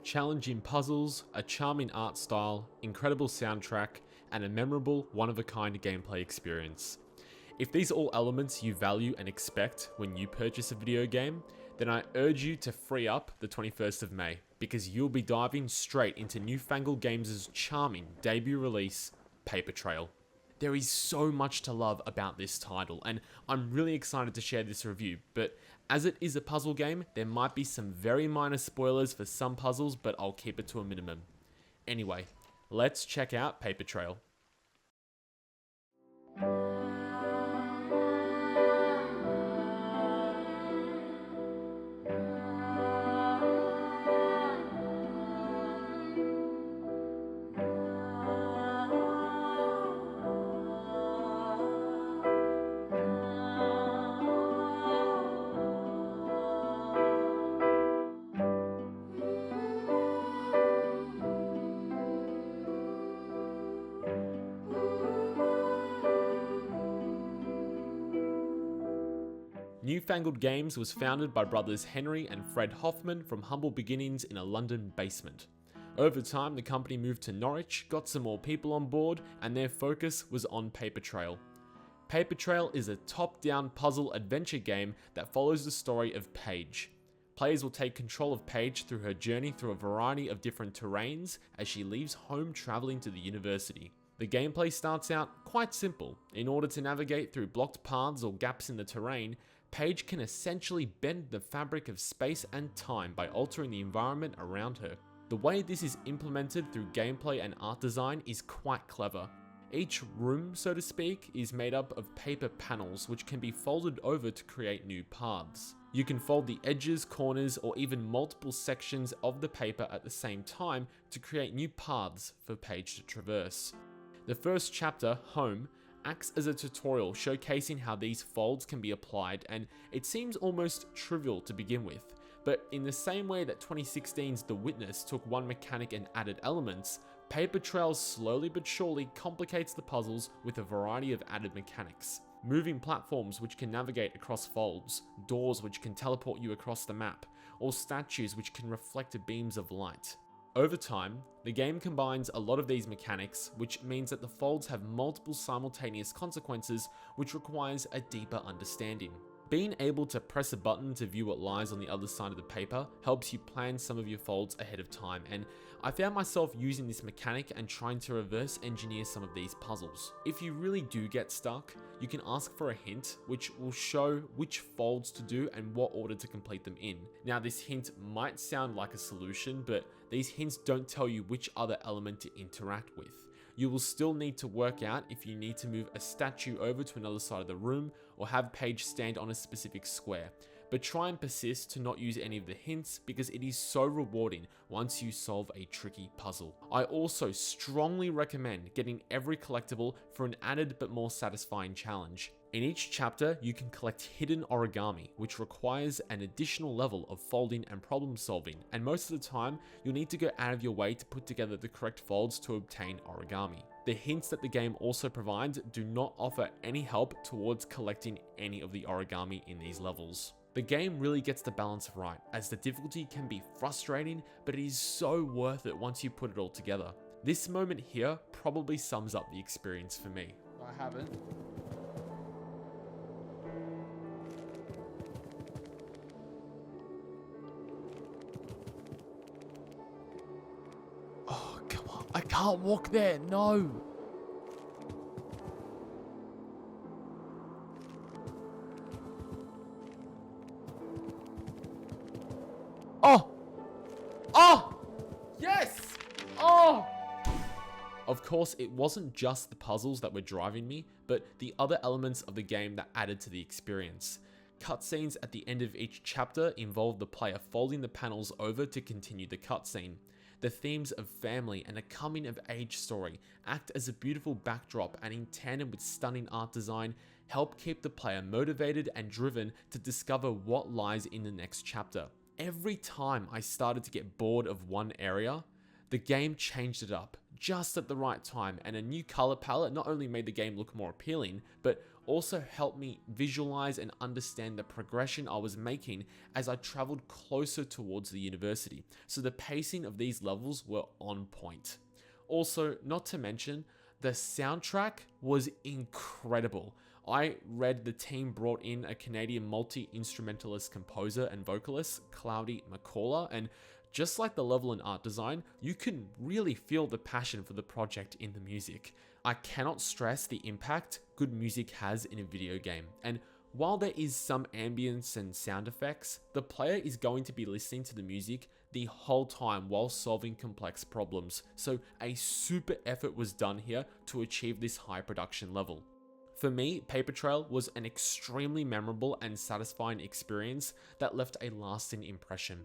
challenging puzzles, a charming art style, incredible soundtrack, and a memorable, one-of-a-kind gameplay experience. If these are all elements you value and expect when you purchase a video game, then I urge you to free up the 21st of May, because you'll be diving straight into Newfangled Games' charming debut release, Paper Trail. There is so much to love about this title, and I'm really excited to share this review, but as it is a puzzle game, there might be some very minor spoilers for some puzzles, but I'll keep it to a minimum. Anyway, let's check out Paper Trail. Newfangled Games was founded by brothers Henry and Fred Hoffman from humble beginnings in a London basement. Over time, the company moved to Norwich, got some more people on board, and their focus was on Paper Trail. Paper Trail is a top-down puzzle adventure game that follows the story of Paige. Players will take control of Paige through her journey through a variety of different terrains as she leaves home traveling to the university. The gameplay starts out quite simple. In order to navigate through blocked paths or gaps in the terrain, Paige can essentially bend the fabric of space and time by altering the environment around her. The way this is implemented through gameplay and art design is quite clever. Each room, so to speak, is made up of paper panels which can be folded over to create new paths. You can fold the edges, corners, or even multiple sections of the paper at the same time to create new paths for Paige to traverse. The first chapter, Home, acts as a tutorial showcasing how these folds can be applied, and it seems almost trivial to begin with, but in the same way that 2016's The Witness took one mechanic and added elements, Paper Trail slowly but surely complicates the puzzles with a variety of added mechanics. Moving platforms which can navigate across folds, doors which can teleport you across the map, or statues which can reflect beams of light. Over time, the game combines a lot of these mechanics, which means that the folds have multiple simultaneous consequences, which requires a deeper understanding. Being able to press a button to view what lies on the other side of the paper helps you plan some of your folds ahead of time, and I found myself using this mechanic and trying to reverse engineer some of these puzzles. If you really do get stuck, you can ask for a hint, which will show which folds to do and what order to complete them in. Now, this hint might sound like a solution, but these hints don't tell you which other element to interact with. You will still need to work out if you need to move a statue over to another side of the room or have Paige stand on a specific square, but try and persist to not use any of the hints because it is so rewarding once you solve a tricky puzzle. I also strongly recommend getting every collectible for an added but more satisfying challenge. In each chapter, you can collect hidden origami, which requires an additional level of folding and problem solving, and most of the time, you'll need to go out of your way to put together the correct folds to obtain origami. The hints that the game also provides do not offer any help towards collecting any of the origami in these levels. The game really gets the balance right, as the difficulty can be frustrating, but it is so worth it once you put it all together. This moment here probably sums up the experience for me. I haven't. Oh, come on. I can't walk there, no! Oh! Oh! Yes! Oh! Of course, it wasn't just the puzzles that were driving me, but the other elements of the game that added to the experience. Cutscenes at the end of each chapter involve the player folding the panels over to continue the cutscene. The themes of family and a coming-of-age story act as a beautiful backdrop, and in tandem with stunning art design, help keep the player motivated and driven to discover what lies in the next chapter. Every time I started to get bored of one area, the game changed it up just at the right time, and a new color palette not only made the game look more appealing, but also helped me visualize and understand the progression I was making as I traveled closer towards the university, so the pacing of these levels were on point. Also, not to mention, the soundtrack was incredible. I read the team brought in a Canadian multi-instrumentalist composer and vocalist, Cloudy McCullough, and just like the level and art design, you can really feel the passion for the project in the music. I cannot stress the impact good music has in a video game, and while there is some ambience and sound effects, the player is going to be listening to the music the whole time while solving complex problems, so a super effort was done here to achieve this high production level. For me, Paper Trail was an extremely memorable and satisfying experience that left a lasting impression.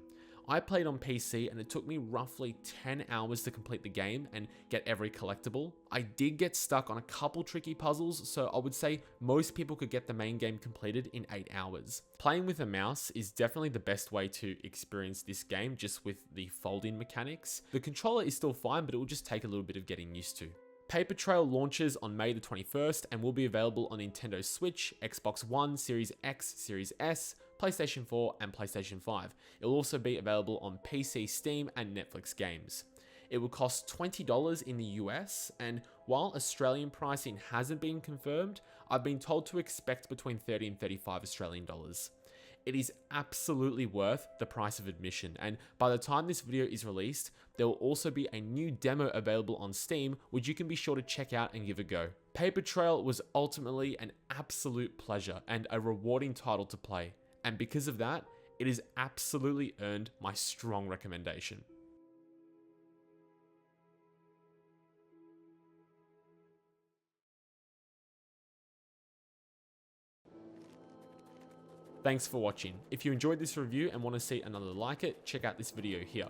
I played on PC and it took me roughly 10 hours to complete the game and get every collectible. I did get stuck on a couple tricky puzzles, so I would say most people could get the main game completed in 8 hours. Playing with a mouse is definitely the best way to experience this game, just with the folding mechanics. The controller is still fine, but it will just take a little bit of getting used to. Paper Trail launches on May the 21st and will be available on Nintendo Switch, Xbox One, Series X, Series S, PlayStation 4 and PlayStation 5. It will also be available on PC, Steam and Netflix games. It will cost $20 in the US, and while Australian pricing hasn't been confirmed, I've been told to expect between 30 and 35 Australian dollars. It is absolutely worth the price of admission, and by the time this video is released, there will also be a new demo available on Steam, which you can be sure to check out and give a go. Paper Trail was ultimately an absolute pleasure and a rewarding title to play, and because of that, it has absolutely earned my strong recommendation. Thanks for watching. If you enjoyed this review and want to see another like it, check out this video here.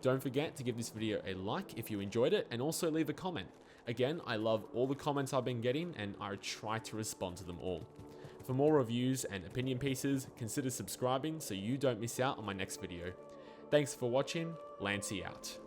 Don't forget to give this video a like if you enjoyed it, and also leave a comment. Again, I love all the comments I've been getting and I try to respond to them all. For more reviews and opinion pieces, consider subscribing so you don't miss out on my next video. Thanks for watching, Lancy out.